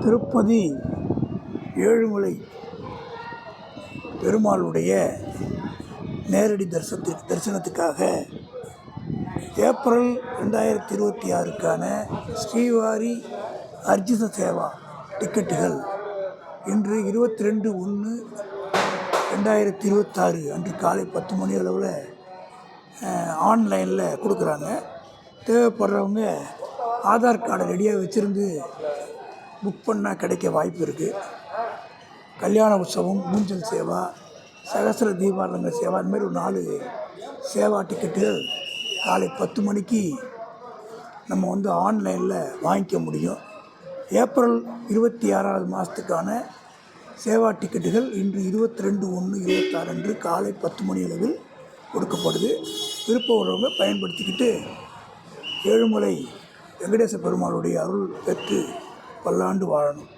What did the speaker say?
திருப்பதி ஏழுமலை பெருமாளுடைய நேரடி தரிசனத்துக்காக ஏப்ரல் 2026க்கான ஸ்ரீவாரி அர்ஜித சேவா டிக்கெட்டுகள் இன்று 22/1/2026 அன்று காலை 10 மணி அளவில் ஆன்லைனில் கொடுக்குறாங்க. தேவைப்படுறவங்க ஆதார் கார்டை ரெடியாக வச்சுருந்து புக் பண்ணால் கிடைக்க வாய்ப்பு இருக்குது. கல்யாண உற்சவம், ஊஞ்சல் சேவா, சகஸ்ர தீபாரங்க சேவா, இந்த மாதிரி ஒரு 4 சேவா டிக்கெட்டுகள் காலை 10 மணிக்கு நம்ம ஆன்லைனில் வாங்கிக்க முடியும். ஏப்ரல் 26வது மாதத்துக்கான சேவா டிக்கெட்டுகள் இன்று 22/1/26 அன்று காலை 10 மணி அளவில் கொடுக்கப்படுது. விருப்பம் உள்ளவங்க பயன்படுத்திக்கிட்டு ஏழுமலை வெங்கடேச பெருமாளுடைய அருள் பெற்று பல்லாண்டு வாழணும்.